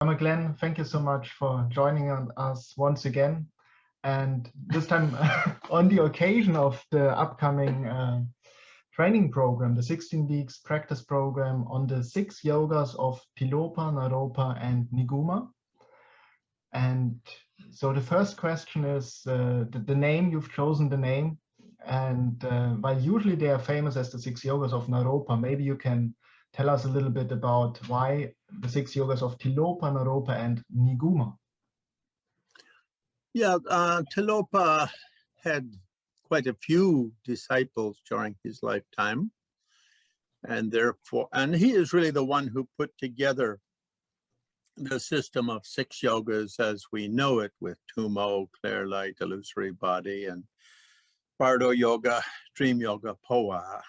Lama Glenn, thank you so much for joining us once again. And this time on the occasion of the upcoming training program, the 16 weeks practice program on the 6 yogas of Tilopa, Naropa, and Niguma. And so the first question is the name, you've chosen the name. And while usually they are famous as the 6 yogas of Naropa, maybe you can tell us a little bit about why the 6 yogas of Tilopa, Naropa, and Niguma. Yeah, Tilopa had quite a few disciples during his lifetime, and he is really the one who put together the system of 6 yogas as we know it, with Tummo, clear light, illusory body, and Bardo yoga, dream yoga, Phowa.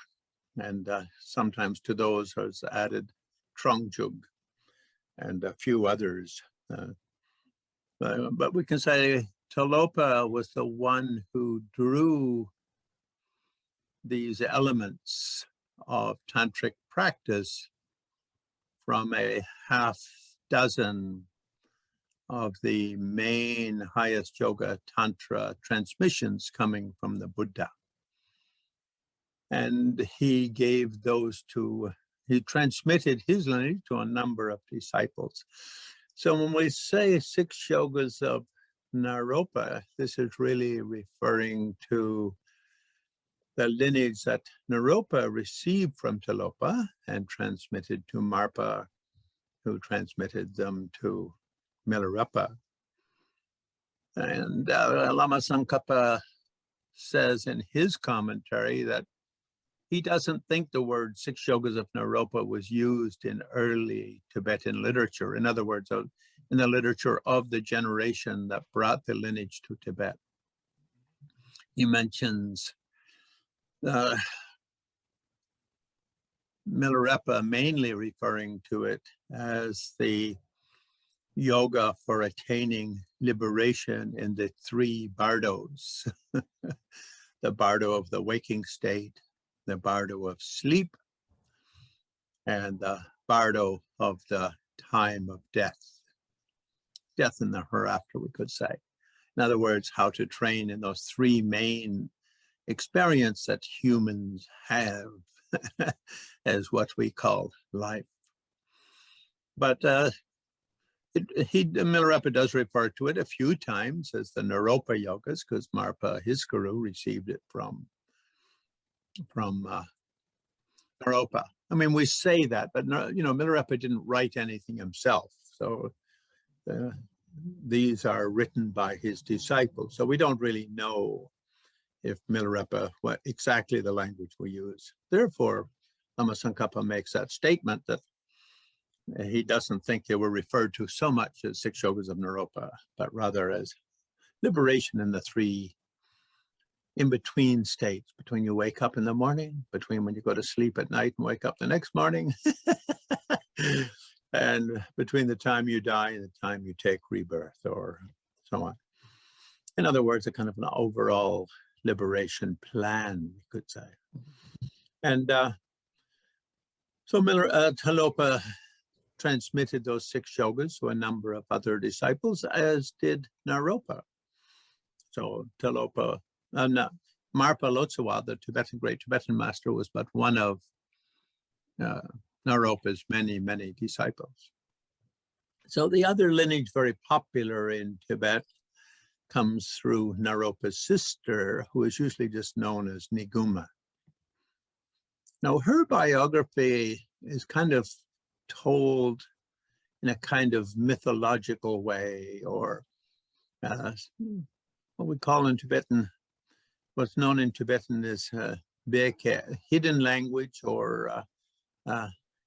And sometimes to those has added Trungjug and a few others. But we can say Tilopa was the one who drew these elements of tantric practice from a half dozen of the main highest yoga tantra transmissions coming from the Buddha. And he gave those he transmitted his lineage to a number of disciples. So when we say 6 yogas of Naropa, this is really referring to the lineage that Naropa received from Tilopa and transmitted to Marpa, who transmitted them to Milarepa. And Lama Tsongkhapa says in his commentary that he doesn't think the word 6 yogas of Naropa was used in early Tibetan literature. In other words, in the literature of the generation that brought the lineage to Tibet. He mentions Milarepa mainly referring to it as the yoga for attaining liberation in the 3 bardos. The bardo of the waking state, the bardo of sleep, and the bardo of the time of death. Death in the hereafter, we could say. In other words, how to train in those 3 main experiences that humans have as what we call life. But Milarepa does refer to it a few times as the Naropa yogas, because Marpa, his guru, received it from Naropa. I mean, we say that, but Milarepa didn't write anything himself. So these are written by his disciples. So we don't really know if Milarepa, what exactly the language we use. Therefore, Lama Tsongkhapa makes that statement that he doesn't think they were referred to so much as 6 yogas of Naropa, but rather as liberation in the 3 in-between states, between you wake up in the morning, between when you go to sleep at night and wake up the next morning, and between the time you die and the time you take rebirth, or so on. In other words, a kind of an overall liberation plan, you could say. And so Tilopa transmitted those 6 yogas to a number of other disciples, as did Naropa. So Tilopa, Marpa Lotsawa, the great Tibetan master, was but one of Naropa's many, many disciples. So the other lineage very popular in Tibet comes through Naropa's sister, who is usually just known as Niguma. Now, her biography is kind of told in a kind of mythological way, or what we call in Tibetan, what's known in Tibetan as beke, hidden language, or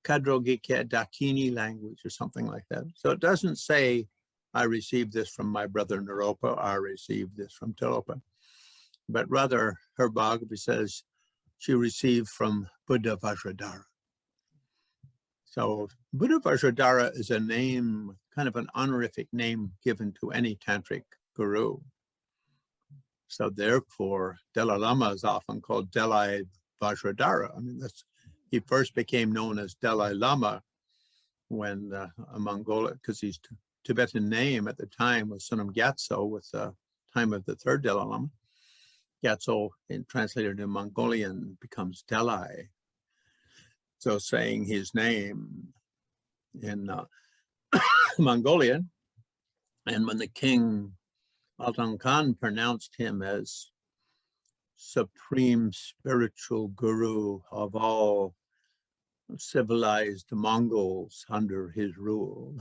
kadrogike Dakini language, or something like that. So it doesn't say, I received this from my brother Naropa, I received this from Tilopa, but rather her biography says she received from Buddha Vajradhara. So Buddha Vajradhara is a name, kind of an honorific name given to any tantric guru. So therefore, Dalai Lama is often called Dalai Vajradhara. I mean, he first became known as Dalai Lama when a Mongolian, because his Tibetan name at the time was Sunam Gyatso, with the time of the third Dalai Lama. Gyatso, translated in Mongolian, becomes Dalai. So saying his name in Mongolian, and when the king Altan Khan pronounced him as supreme spiritual guru of all civilized Mongols under his rule.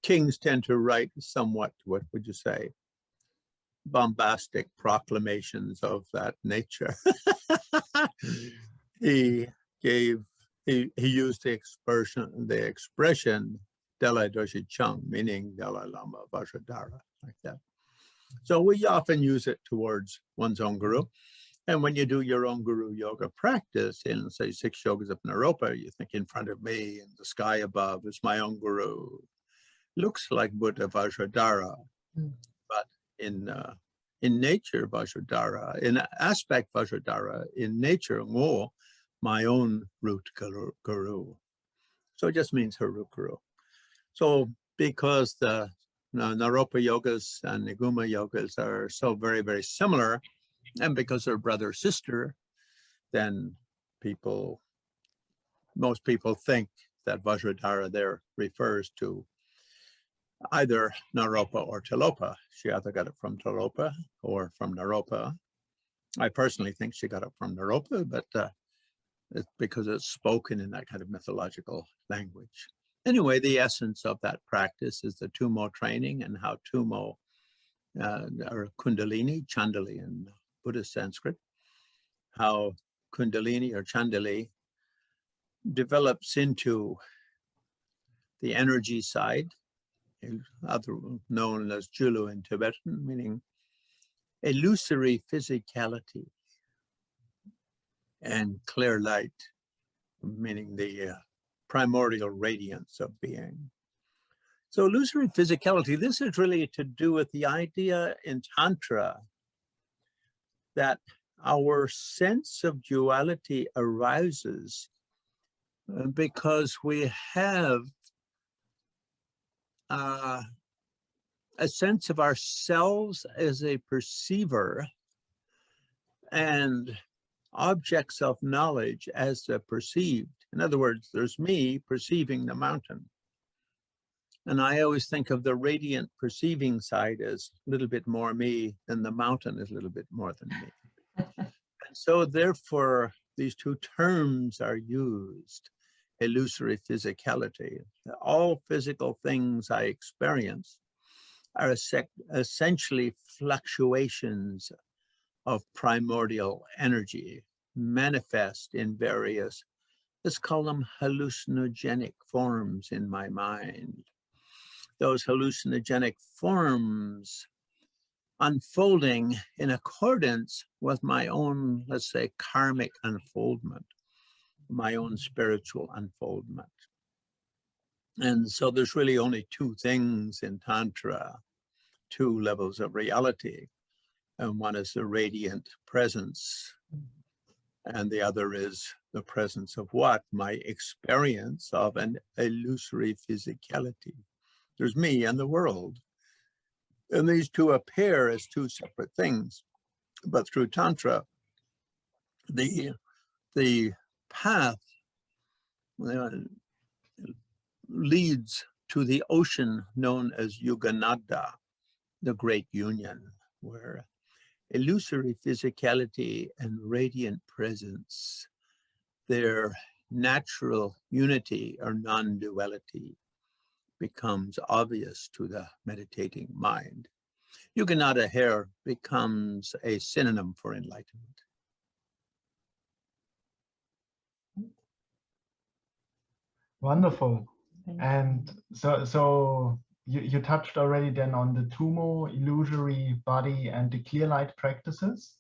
Kings tend to write somewhat, what would you say, bombastic proclamations of that nature. He used the expression Dalai Dorje Chung, meaning Dalai Lama Vajradhara, like that. So we often use it towards one's own guru. And when you do your own guru yoga practice in, say, Six Yogas of Naropa, you think in front of me in the sky above is my own guru. Looks like Buddha Vajradhara, but in nature Vajradhara, in aspect Vajradhara, in nature Ngo, my own root guru. So it just means her root guru. So because the Naropa yogas and Niguma yogas are so very, very similar, and because they're brother sister, then most people think that Vajradhara there refers to either Naropa or Tilopa. She either got it from Tilopa or from Naropa. I personally think she got it from Naropa, but it's because it's spoken in that kind of mythological language. Anyway, the essence of that practice is the Tummo training, and how Tummo, or Kundalini, Chandali in Buddhist Sanskrit, how Kundalini or Chandali develops into the energy side, other known as Julu in Tibetan, meaning illusory physicality, and clear light, meaning the primordial radiance of being. So illusory physicality, this is really to do with the idea in Tantra that our sense of duality arises because we have a sense of ourselves as a perceiver and objects of knowledge as the perceived. In other words, there's me perceiving the mountain. And I always think of the radiant perceiving side as a little bit more me, and the mountain is a little bit more than me. And so therefore, these two terms are used, illusory physicality. All physical things I experience are essentially fluctuations of primordial energy, manifest in various, let's call them hallucinogenic forms in my mind. Those hallucinogenic forms unfolding in accordance with my own, let's say, karmic unfoldment, my own spiritual unfoldment. And so there's really only two things in Tantra, two levels of reality. And one is the radiant presence, and the other is the presence of what? My experience of an illusory physicality. There's me and the world. And these two appear as two separate things. But through Tantra, the path leads to the ocean known as Yuganada, the great union, where illusory physicality and radiant presence, their natural unity or non-duality, becomes obvious to the meditating mind. Yuganada here becomes a synonym for enlightenment. Wonderful. And so you touched already then on the Tummo, illusory body, and the clear light practices.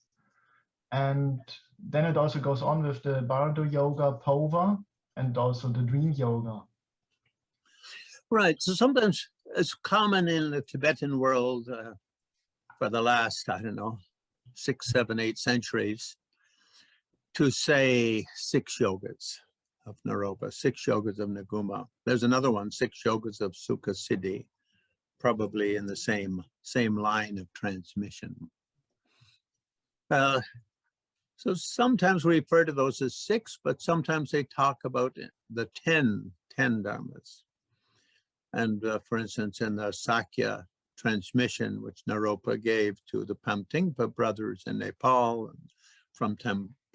And then it also goes on with the Bardo yoga, Phowa, and also the dream yoga. Right. So sometimes it's common in the Tibetan world for the last, 6, 7, 8 centuries to say 6 yogas of Naropa, 6 Yogas of Niguma. There's another one, 6 Yogas of Sukha Siddhi, probably in the same line of transmission. So sometimes we refer to those as 6, but sometimes they talk about the 10 dharmas. And for instance, in the Sakya transmission, which Naropa gave to the Pamtingpa brothers in Nepal, and from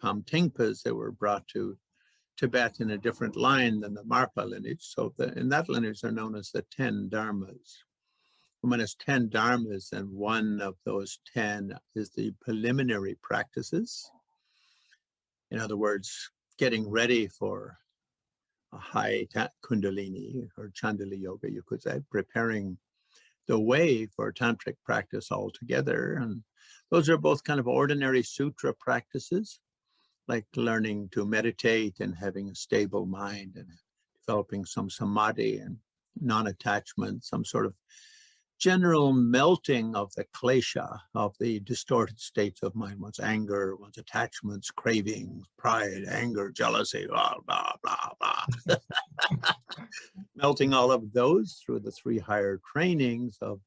Pamtingpas, they were brought to Tibet in a different line than the Marpa lineage. So in that lineage, they're known as the 10 dharmas. And when it's 10 dharmas, then one of those 10 is the preliminary practices. In other words, getting ready for a high Kundalini or Chandali yoga, you could say, preparing the way for tantric practice altogether. And those are both kind of ordinary sutra practices, like learning to meditate and having a stable mind and developing some samadhi and non-attachment, some sort of general melting of the klesha, of the distorted states of mind, one's anger, one's attachments, cravings, pride, anger, jealousy, blah, blah, blah, blah. Melting all of those through the 3 higher trainings of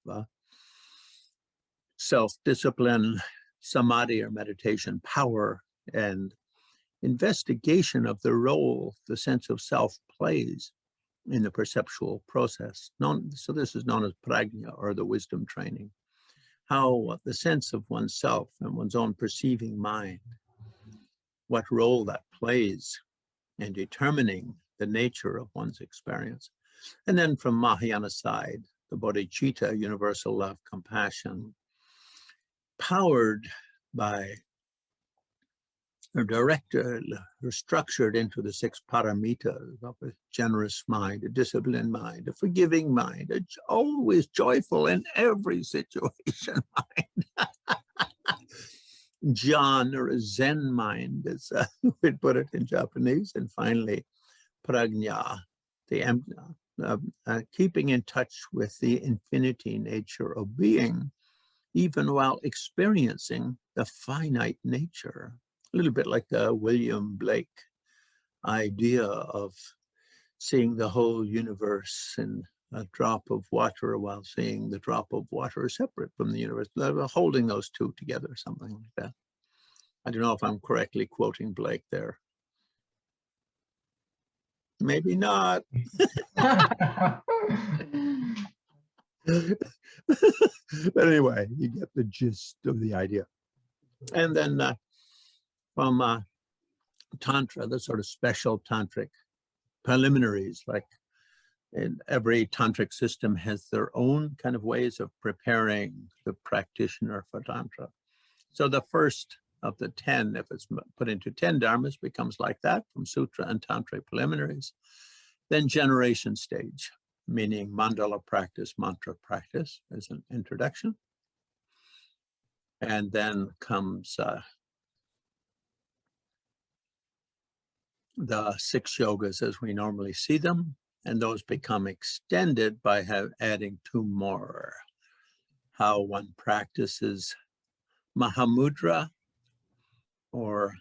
self-discipline, samadhi or meditation, power, and investigation of the role the sense of self plays in the perceptual process. So this is known as prajna, or the wisdom training. How the sense of oneself and one's own perceiving mind, what role that plays in determining the nature of one's experience. And then from Mahayana side, the bodhicitta, universal love, compassion, powered by or directed or structured into the 6 paramitas of a generous mind, a disciplined mind, a forgiving mind, a always joyful in every situation mind. Jhan, or a Zen mind, as we'd put it in Japanese. And finally, prajna, the keeping in touch with the infinity nature of being, even while experiencing the finite nature. A little bit like the William Blake idea of seeing the whole universe in a drop of water while seeing the drop of water separate from the universe, holding those two together, something like that. I don't know if I'm correctly quoting Blake there. Maybe not. But anyway, you get the gist of the idea. And then from Tantra, the sort of special tantric preliminaries, like in every tantric system has their own kind of ways of preparing the practitioner for Tantra. So the first of the 10, if it's put into 10 dharmas, becomes like that from Sutra and Tantric preliminaries. Then generation stage, meaning mandala practice, mantra practice as an introduction. And then comes the 6 yogas as we normally see them, and those become extended by adding 2 more. How one practices Mahamudra, or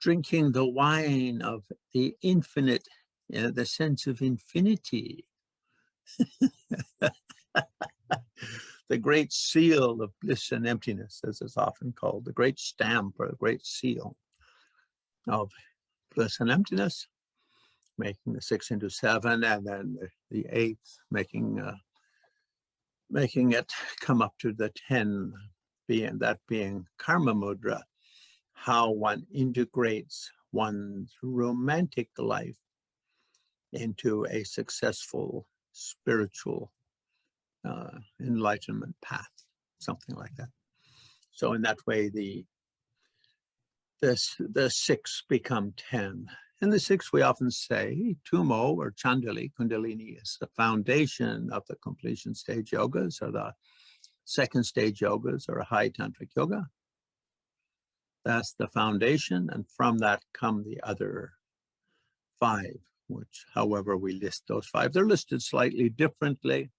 drinking the wine of the infinite, the sense of infinity. The great seal of bliss and emptiness, as it's often called, the great stamp or the great seal of bliss and emptiness, making the 6 into 7, and then the 8th making it come up to the 10, being Karmamudra, how one integrates one's romantic life into a successful spiritual enlightenment path, something like that. So in that way, the 6 become 10. And the 6, we often say, Tummo or Chandali, Kundalini, is the foundation of the completion stage yogas, or the 2nd stage yogas, or a high tantric yoga. That's the foundation, and from that come the other 5, which, however we list those 5, they're listed slightly differently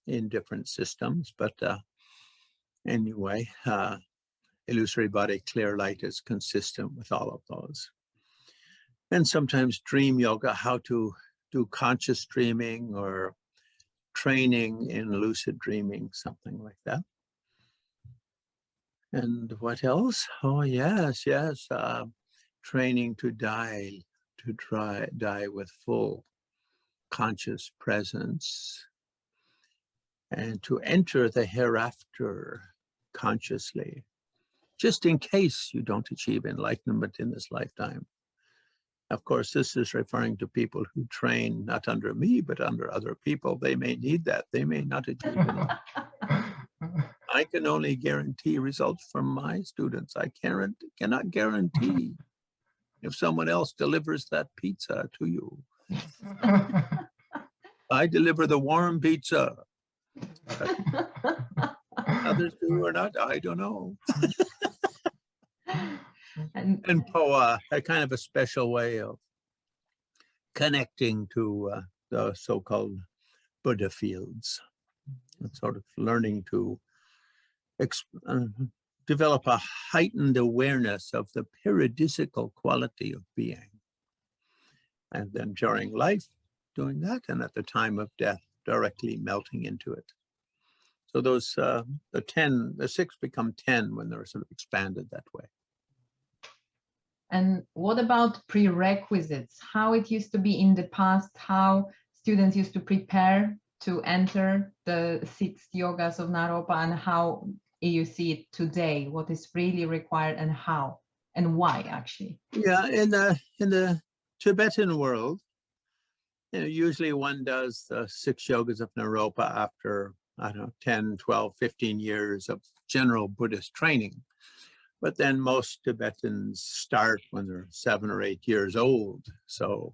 in different systems, but anyway, illusory body, clear light is consistent with all of those. And sometimes dream yoga, how to do conscious dreaming or training in lucid dreaming, something like that. And what else? Oh, yes. Training to die with full conscious presence and to enter the hereafter consciously, just in case you don't achieve enlightenment in this lifetime. Of course, this is referring to people who train not under me, but under other people. They may need that. They may not achieve it. I can only guarantee results from my students. I cannot guarantee if someone else delivers that pizza to you. I deliver the warm pizza. Others do or not, I don't know. And Phowa, a kind of a special way of connecting to the so-called Buddha fields, and sort of learning to develop a heightened awareness of the paradisical quality of being. And then during life, doing that, and at the time of death, directly melting into it. So those, the 6 become 10 when they're sort of expanded that way. And what about prerequisites? How it used to be in the past, how students used to prepare to enter the 6 yogas of Naropa, and how you see it today, what is really required and how and why actually? Yeah, in the Tibetan world, usually one does the 6 yogas of Naropa after, I don't know, 10, 12, 15 years of general Buddhist training. But then most Tibetans start when they're 7 or 8 years old. So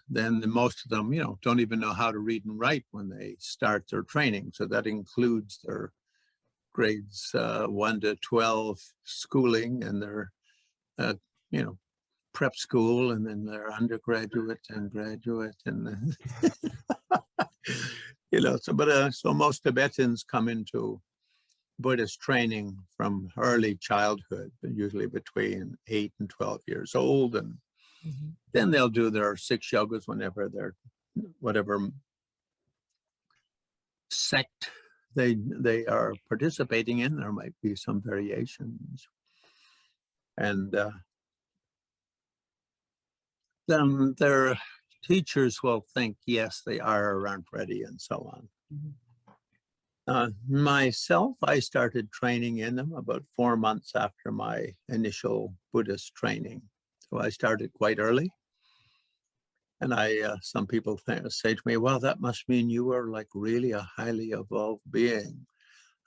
then most of them, don't even know how to read and write when they start their training. So that includes their grades 1 to 12 schooling and their, prep school, and then their undergraduate and graduate, and so most Tibetans come into Buddhist training from early childhood, usually between 8 and 12 years old, and then they'll do their 6 yogas whenever they're whatever sect they are participating in. There might be some variations, and then their teachers will think, yes, they are or aren't ready, and so on. Myself, I started training in them about 4 months after my initial Buddhist training. So I started quite early. And some people say to me, well, that must mean you were like really a highly evolved being.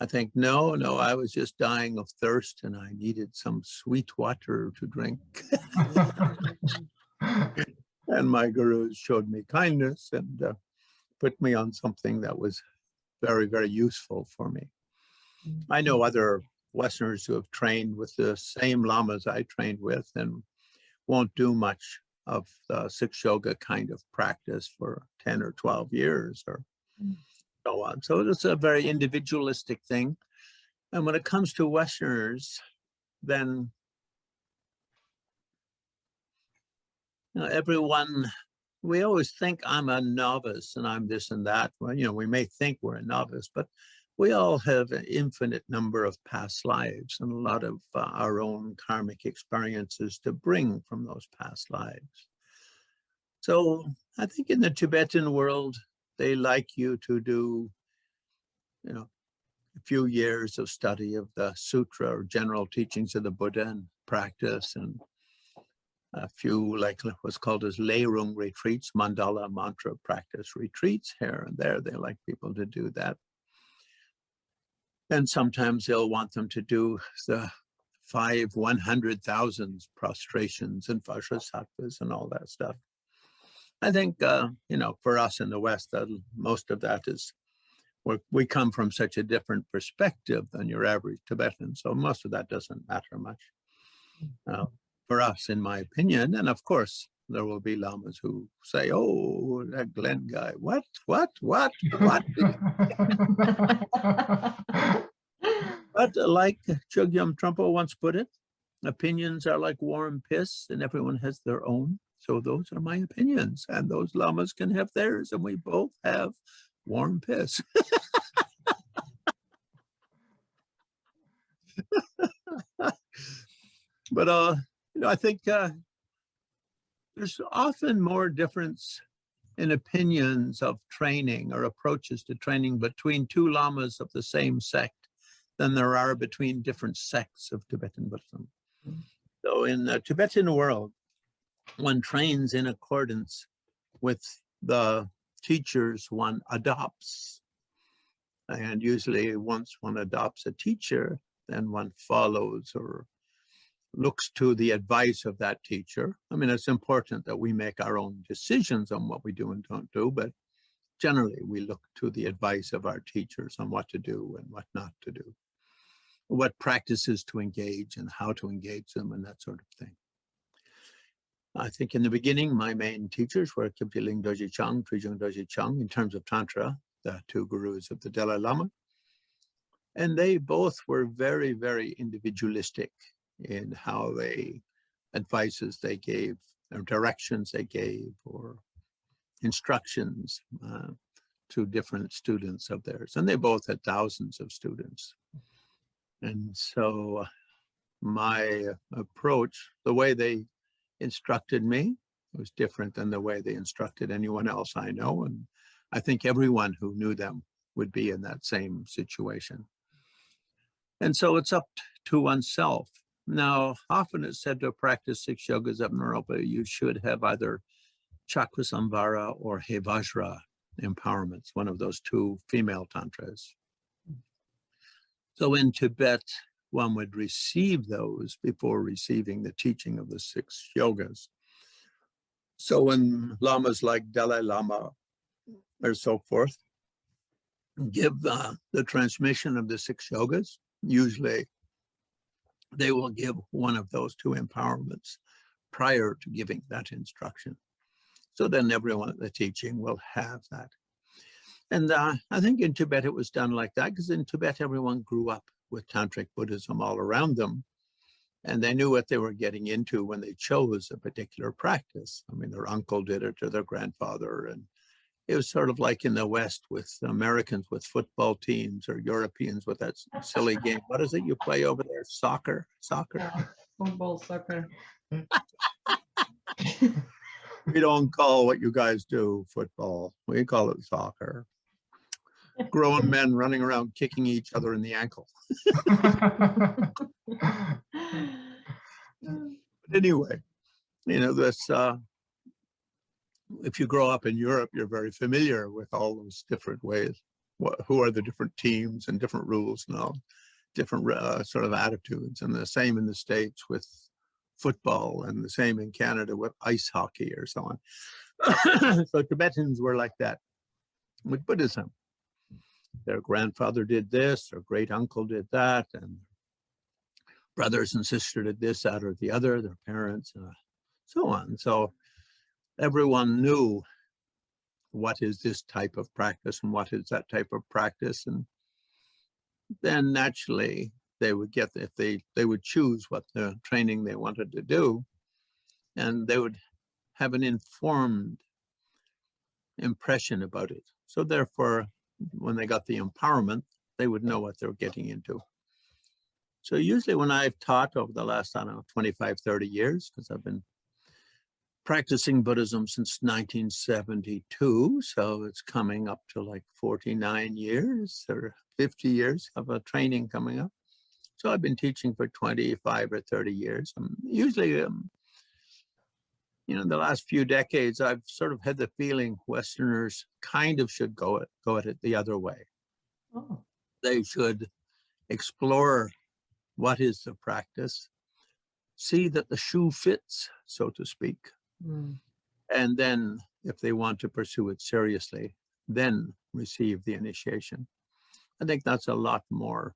I think, no, I was just dying of thirst and I needed some sweet water to drink. And my gurus showed me kindness and put me on something that was very, very useful for me. I know other Westerners who have trained with the same lamas I trained with and won't do much of the 6 yoga kind of practice for 10 or 12 years or so on. So it's a very individualistic thing. And when it comes to Westerners, then everyone, we always think I'm a novice and I'm this and that. Well, we may think we're a novice, but we all have an infinite number of past lives and a lot of our own karmic experiences to bring from those past lives. So I think in the Tibetan world, they like you to do, a few years of study of the Sutra or general teachings of the Buddha and practice, and a few like what's called as Leirung retreats, mandala mantra practice retreats here and there. They like people to do that. And sometimes they'll want them to do the 5 100,000 prostrations and vajrasattva's and all that stuff. I think, for us in the West, most of that is, we come from such a different perspective than your average Tibetan. So most of that doesn't matter much for us, in my opinion. And of course, there will be lamas who say, oh, that Glenn guy, what? But like Chogyam Trungpa once put it, opinions are like warm piss and everyone has their own. So those are my opinions and those lamas can have theirs and we both have warm piss. But, I think there's often more difference in opinions of training or approaches to training between two lamas of the same sect than there are between different sects of Tibetan Buddhism. So in the Tibetan world, one trains in accordance with the teachers one adopts. And usually once one adopts a teacher, then one follows or looks to the advice of that teacher. I mean, it's important that we make our own decisions on what we do and don't do, but generally we look to the advice of our teachers on what to do and what not to do, what practices to engage and how to engage them and that sort of thing. I think in the beginning, my main teachers were Khyentse Ling Dorje Chang, Trijung Dorje Chang, in terms of Tantra, the two gurus of the Dalai Lama. And they both were very, very individualistic in how advices they gave, or directions they gave, or instructions to different students of theirs. And they both had thousands of students. And so my approach, the way they instructed me, was different than the way they instructed anyone else I know. And I think everyone who knew them would be in that same situation. And so it's up to oneself. Now, often it's said to practice 6 yogas of Naropa, you should have either chakra samvara or hevajra empowerments, one of those two female tantras. So in Tibet, one would receive those before receiving the teaching of the 6 yogas. So when lamas like Dalai Lama or so forth give the transmission of the 6 yogas, usually they will give one of those two empowerments prior to giving that instruction. So then everyone at the teaching will have that. And I think in Tibet it was done like that, because in Tibet everyone grew up with Tantric Buddhism all around them. And they knew what they were getting into when they chose a particular practice. I mean, their uncle did it or their grandfather. And it was sort of like in the West with Americans with football teams or Europeans with that silly game. What is it you play over there? Soccer? Yeah, football, soccer. We don't call what you guys do football. We call it soccer. Grown men running around kicking each other in the ankle. But anyway, this, if you grow up in Europe, you're very familiar with all those different ways. Who are the different teams and different rules and all different sort of attitudes. And the same in the States with football, and the same in Canada with ice hockey or so on. So Tibetans were like that with Buddhism. Their grandfather did this, their great uncle did that, and brothers and sisters did this, that, or the other, their parents, so on. So everyone knew what is this type of practice and what is that type of practice. And then naturally they would get, if they would choose what the training they wanted to do, and they would have an informed impression about it. So therefore, when they got the empowerment, they would know what they were getting into. So usually when I've taught over the last, 25, 30 years, because I've been practicing Buddhism since 1972, so it's coming up to like 49 years or 50 years of a training coming up. So I've been teaching for 25 or 30 years. Usually, the last few decades, I've sort of had the feeling Westerners kind of should go at it the other way. Oh. They should explore what is the practice, see that the shoe fits, so to speak. Mm. And then if they want to pursue it seriously, then receive the initiation. I think that's a lot more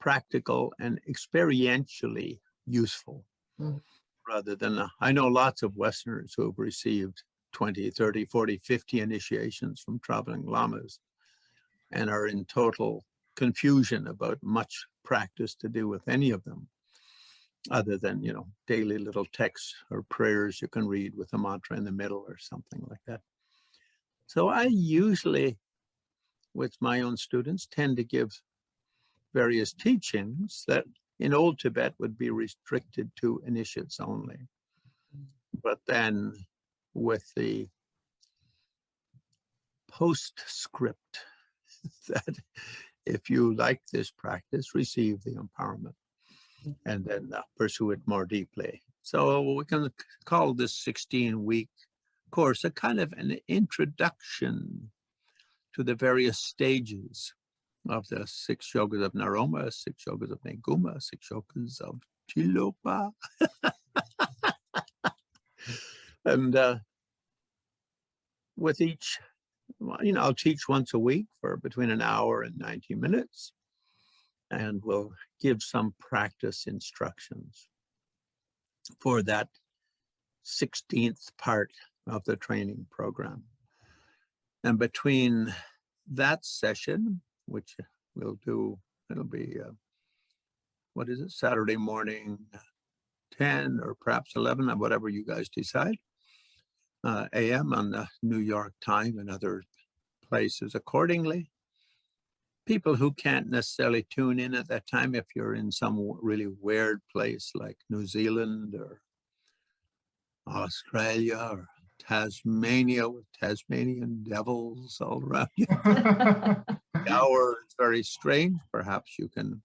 practical and experientially useful. Mm. Rather than, I know lots of Westerners who have received 20, 30, 40, 50 initiations from traveling lamas and are in total confusion about much practice to do with any of them. other than, you know, daily little texts or prayers you can read with a mantra in the middle or something like that. So I usually, with my own students, tend to give various teachings that in Old Tibet would be restricted to initiates only. But then with the postscript that if you like this practice, receive the empowerment and then pursue it more deeply. So we can call this 16-week course a kind of an introduction to the various stages of the 6 yogas of Naropa, 6 yogas of Niguma, 6 yogas of Tilopa. And with each, you know, I'll teach once a week for between an hour and 90 minutes, and we'll give some practice instructions for that 16th part of the training program. And between that session, which we'll do, it'll be, what is it, Saturday morning, 10 or perhaps 11, or whatever you guys decide, a.m. on the New York time and other places accordingly. People who can't necessarily tune in at that time, if you're in some really weird place like New Zealand or Australia or Tasmania with Tasmanian devils all around you. The hour is very strange. Perhaps you can,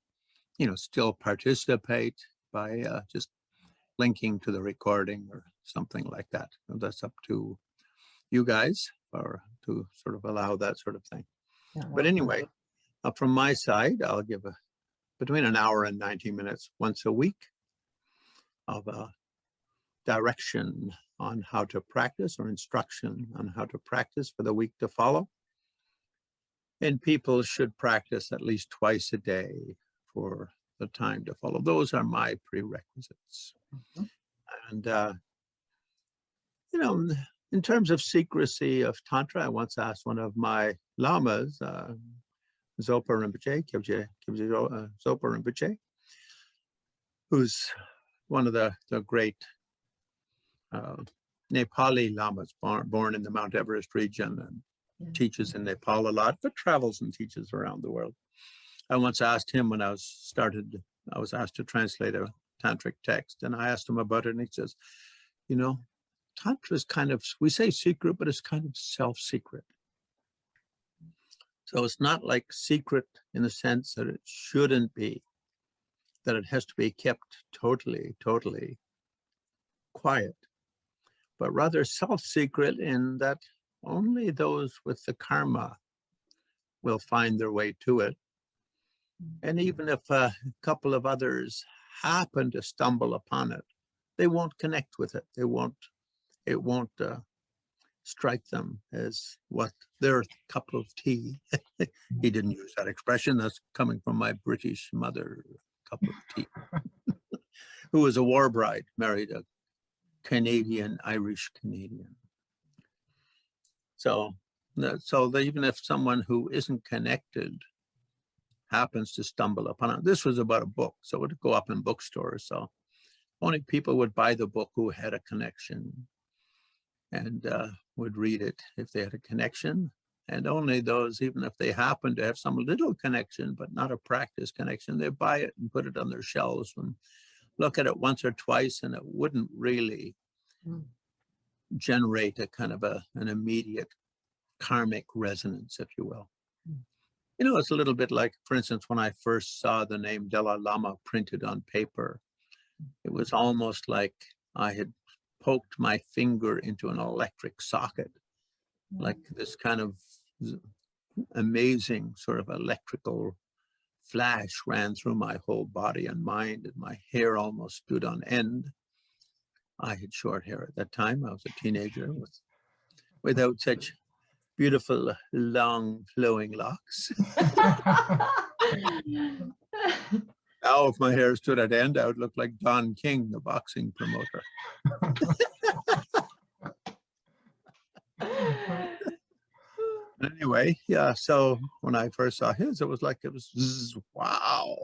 you know, still participate by just linking to the recording or something like that. That's up to you guys, or to sort of allow that sort of thing. Yeah, well, but anyway, from my side, I'll give between an hour and 90 minutes once a week of direction on how to practice, or instruction on how to practice for the week to follow. And people should practice at least twice a day for the time to follow. Those are my prerequisites. Mm-hmm. And, you know, in terms of secrecy of Tantra, I once asked one of my lamas, Zopa Rinpoche, Zopa Rinpoche, who's one of the great Nepali lamas, born in the Mount Everest region, and teaches in Nepal a lot, but travels and teaches around the world. I once asked him when I was asked to translate a tantric text, and I asked him about it, and he says, you know, Tantra is kind of, we say secret, but it's kind of self-secret. So it's not like secret in the sense that it shouldn't be, that it has to be kept totally quiet, but rather self-secret in that only those with the karma will find their way to it. And even if a couple of others happen to stumble upon it, they won't connect with it. It won't strike them as what their cup of tea. He didn't use that expression. That's coming from my British mother, cup of tea, who was a war bride, married a Irish Canadian. So even if someone who isn't connected happens to stumble upon it, this was about a book, so it would go up in bookstores. So only people would buy the book who had a connection and would read it if they had a connection. And only those, even if they happen to have some little connection, but not a practice connection, they buy it and put it on their shelves and look at it once or twice, and it wouldn't really generate a kind of an immediate karmic resonance, if you will. You know, it's a little bit like, for instance, when I first saw the name Dalai Lama printed on paper, it was almost like I had poked my finger into an electric socket, like this kind of amazing sort of electrical flash ran through my whole body and mind, and my hair almost stood on end. I had short hair at that time. I was a teenager without such beautiful, long, flowing locks. Now, if my hair stood at end, I would look like Don King, the boxing promoter. Anyway, yeah, so when I first saw his, it was like, wow.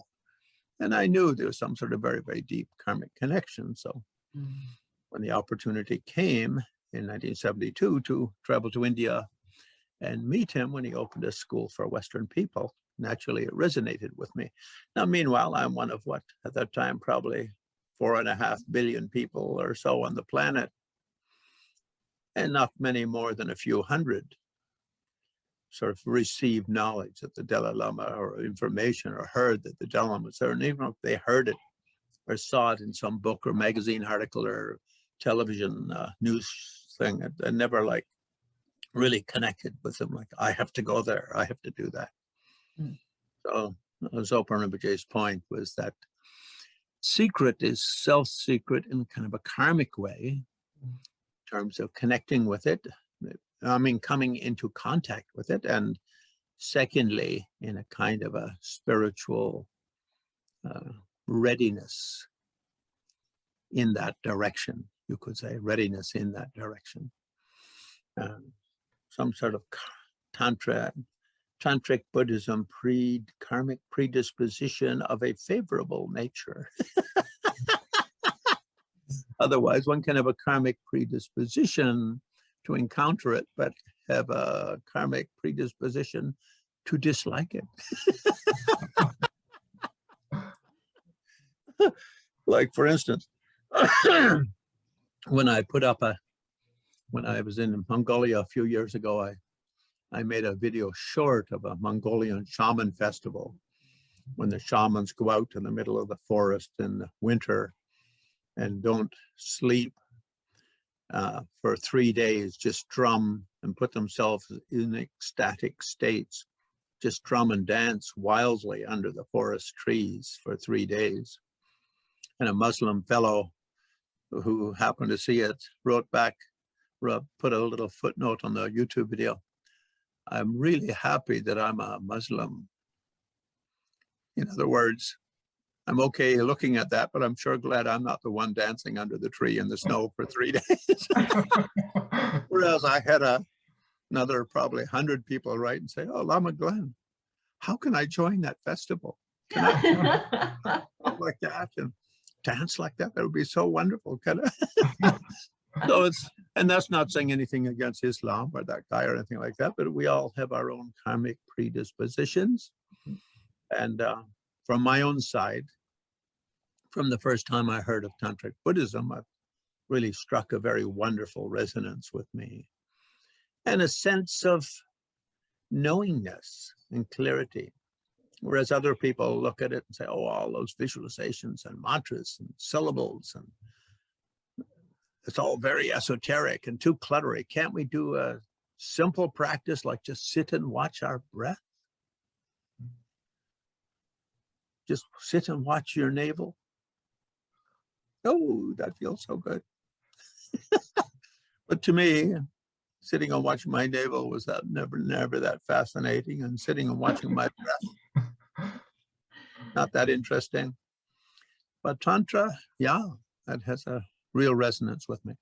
And I knew there was some sort of very, very deep karmic connection. So when the opportunity came in 1972 to travel to India and meet him when he opened a school for Western people, naturally it resonated with me. Now, meanwhile, I'm one of what, at that time, probably 4.5 billion people or so on the planet, and not many more than a few hundred sort of received knowledge that the Dalai Lama, or information, or heard that the Dalai Lama was there. And even if they heard it or saw it in some book or magazine article or television news thing, I never like really connected with them. Like, I have to go there, I have to do that. So Zopa Rinpoche's point was that secret is self-secret in kind of a karmic way, in terms of connecting with it. I mean, coming into contact with it. And secondly, in a kind of a spiritual readiness in that direction, you could say, readiness in that direction. Some sort of tantric Buddhism, karmic predisposition of a favorable nature. Otherwise, one can have a karmic predisposition to encounter it, but have a karmic predisposition to dislike it. Like, for instance, when I was in Mongolia a few years ago, I made a video short of a Mongolian shaman festival, when the shamans go out in the middle of the forest in the winter and don't sleep for 3 days, just drum and put themselves in ecstatic states, just drum and dance wildly under the forest trees for 3 days. And a Muslim fellow who happened to see it wrote back, put a little footnote on the YouTube video: "I'm really happy that I'm a Muslim." In other words, I'm okay looking at that, but I'm sure glad I'm not the one dancing under the tree in the snow for 3 days. Whereas I had another probably 100 people write and say, "Oh, Lama Glenn, how can I join that festival? Can I look like that and dance like that? That would be so wonderful." Can I? So and that's not saying anything against Islam or that guy or anything like that, but we all have our own karmic predispositions. And from my own side, from the first time I heard of Tantric Buddhism, it really struck a very wonderful resonance with me, and a sense of knowingness and clarity. Whereas other people look at it and say, "Oh, all those visualizations and mantras and syllables, and it's all very esoteric and too cluttery. Can't we do a simple practice like just sit and watch our breath? Just sit and watch your navel. Oh, that feels so good." But to me, sitting and watching my navel was never that fascinating, and sitting and watching my breath, not that interesting. But Tantra, yeah, that has a real resonance with me.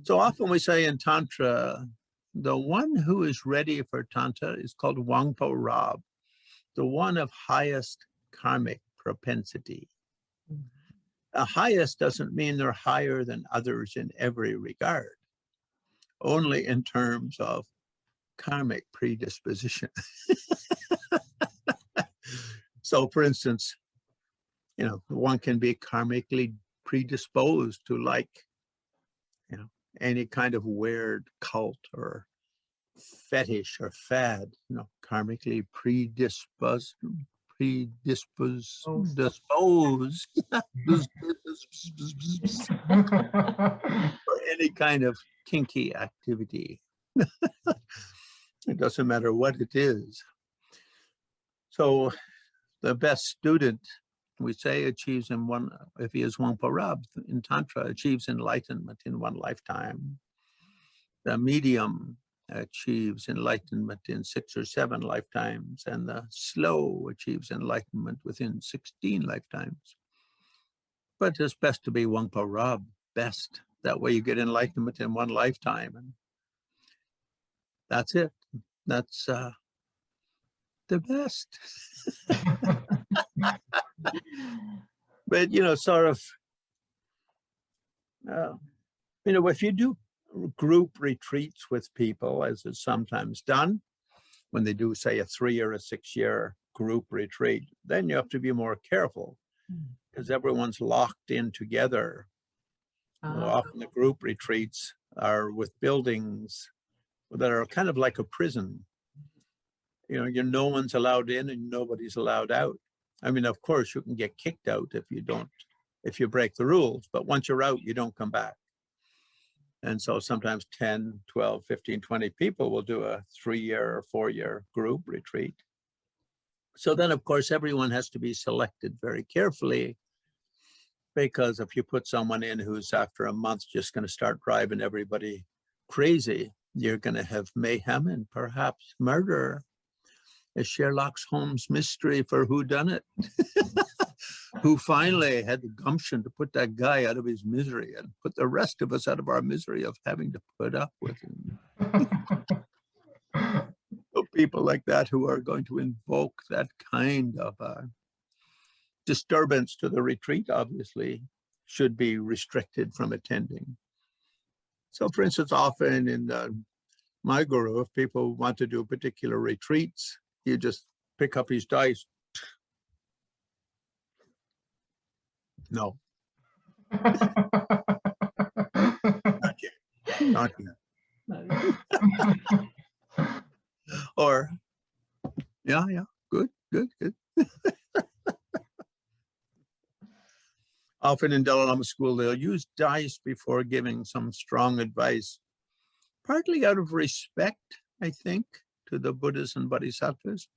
So often we say in Tantra, the one who is ready for Tantra is called Wangpo Rab, the one of highest karmic propensity. A highest doesn't mean they're higher than others in every regard, only in terms of karmic predisposition. So, for instance, one can be karmically predisposed to like, any kind of weird cult or fetish or fad, karmically predisposed for any kind of kinky activity. It doesn't matter what it is. So the best student, we say, achieves if he is Wangpo Rab in Tantra, achieves enlightenment in one lifetime. The medium achieves enlightenment in 6 or 7 lifetimes, and the slow achieves enlightenment within 16 lifetimes. But it's best to be Wangpo Rab, best. That way you get enlightenment in one lifetime, and that's it. That's the best. But, you know, sort of, you know, if you do group retreats with people, as is sometimes done, when they do, say, a 3 or a 6 year group retreat, then you have to be more careful because everyone's locked in together. Often the group retreats are with buildings that are kind of like a prison. You know, no one's allowed in and nobody's allowed out. I mean, of course, you can get kicked out if you break the rules, but once you're out, you don't come back. And so sometimes 10, 12, 15, 20 people will do a 3 year or 4 year group retreat. So then, of course, everyone has to be selected very carefully, because if you put someone in who's after a month just going to start driving everybody crazy, you're going to have mayhem and perhaps murder. A Sherlock Holmes mystery for whodunit. Who finally had the gumption to put that guy out of his misery and put the rest of us out of our misery of having to put up with him. So people like that who are going to invoke that kind of disturbance to the retreat, obviously, should be restricted from attending. So, for instance, often in my guru, if people want to do particular retreats, you just pick up his dice. No. Not yet. Not yet. Or, yeah, good. Often in Dalai Lama school, they'll use dice before giving some strong advice, partly out of respect, I think, to the Buddhas and Bodhisattvas,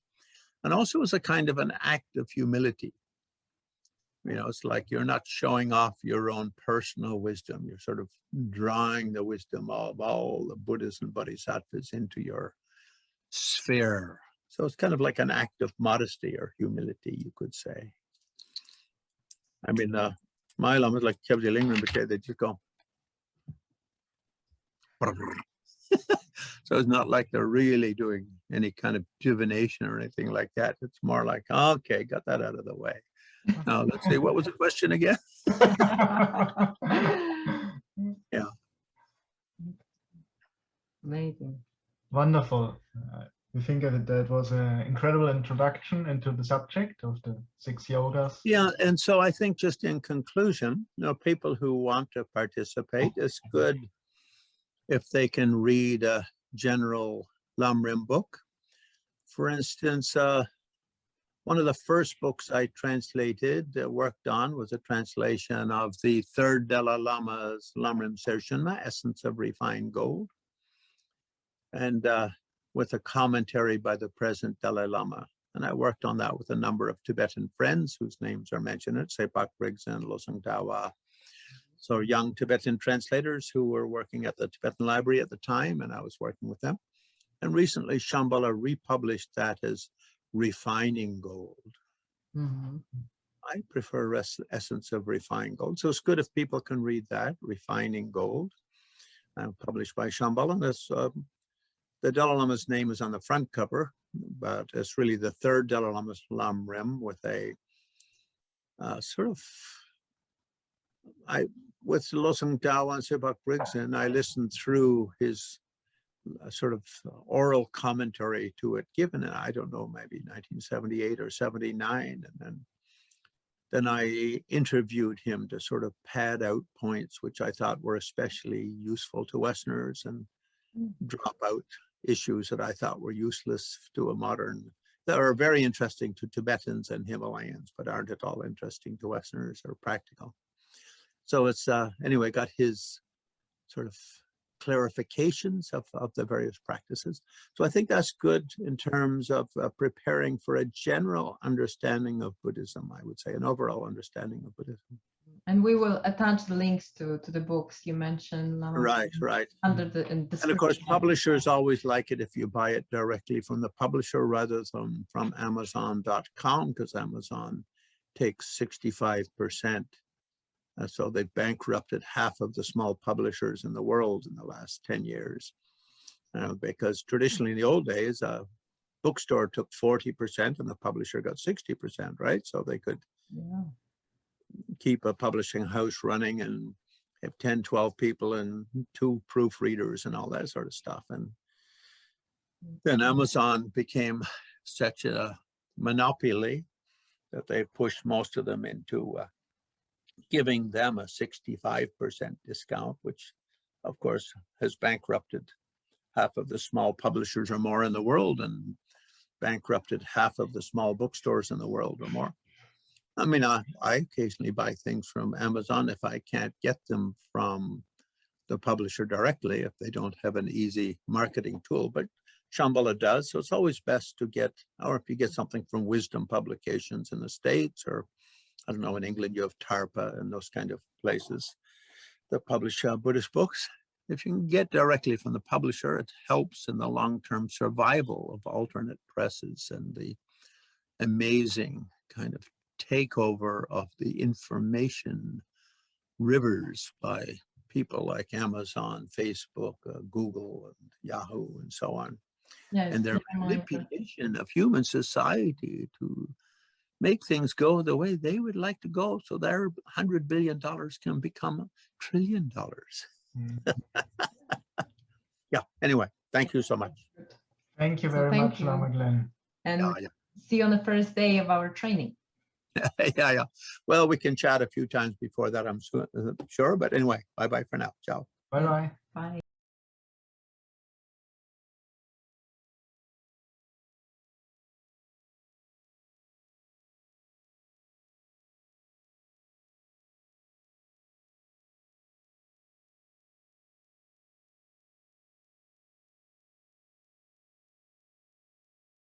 and also as a kind of an act of humility. You know, it's like you're not showing off your own personal wisdom. You're sort of drawing the wisdom of all the Buddhas and Bodhisattvas into your sphere. So it's kind of like an act of modesty or humility, you could say. I mean, my lamas, like Kevji Lingren, they just go. So it's not like they're really doing any kind of divination or anything like that. It's more like, okay, got that out of the way. Now, let's see, what was the question again? Yeah. Amazing. Wonderful. We think that was an incredible introduction into the subject of the 6 yogas. Yeah, and so I think just in conclusion, you know, people who want to participate, it's good if they can read a general Lamrim book. For instance, one of the first books I translated, worked on, was a translation of the third Dalai Lama's Lamrim Sershunma, Essence of Refined Gold, and with a commentary by the present Dalai Lama. And I worked on that with a number of Tibetan friends whose names are mentioned in it, Sepak Briggs and Losang Dawa. So young Tibetan translators who were working at the Tibetan Library at the time, and I was working with them. And recently, Shambhala republished that as Refining Gold. Mm-hmm. I prefer Essence of Refined Gold. So it's good if people can read that, Refining Gold, published by Shambhala. And the Dalai Lama's name is on the front cover, but it's really the third Dalai Lama's Lamrim with a with Losang Dawa and Sepak Briggs, and I listened through his sort of oral commentary to it, given, I don't know, maybe 1978 or 79. And then I interviewed him to sort of pad out points which I thought were especially useful to Westerners and drop out issues that I thought were useless to a modern, that are very interesting to Tibetans and Himalayans, but aren't at all interesting to Westerners or practical. So it's, anyway, got his sort of clarifications of the various practices. So I think that's good in terms of preparing for a general understanding of Buddhism, I would say, an overall understanding of Buddhism. And we will attach the links to the books you mentioned, Lama, Right. under the description. And of course, publishers always like it if you buy it directly from the publisher rather than from Amazon.com, because Amazon takes 65%. So they've bankrupted half of the small publishers in the world in the last 10 years. Because traditionally in the old days, bookstore took 40% and the publisher got 60%, right? So they could keep a publishing house running and have 10, 12 people and 2 proofreaders and all that sort of stuff. And then Amazon became such a monopoly that they pushed most of them into giving them a 65% discount, which of course has bankrupted half of the small publishers or more in the world and bankrupted half of the small bookstores in the world or more. I mean, I occasionally buy things from Amazon if I can't get them from the publisher directly, if they don't have an easy marketing tool, but Shambhala does. So it's always best to get, or if you get something from Wisdom Publications in the States, or I don't know, in England, you have Tarpa and those kind of places that publish Buddhist books. If you can get directly from the publisher, it helps in the long-term survival of alternate presses and the amazing kind of takeover of the information rivers by people like Amazon, Facebook, Google, and Yahoo, and so on. Yes, And their manipulation of human society to make things go the way they would like to go, so their $100 billion can become $1 trillion. Yeah, anyway, thank you so much. Thank you very much, Lama Glenn. And see you on the first day of our training. Yeah. Well, we can chat a few times before that, I'm sure. But anyway, bye-bye for now. Ciao. Bye-bye. Bye.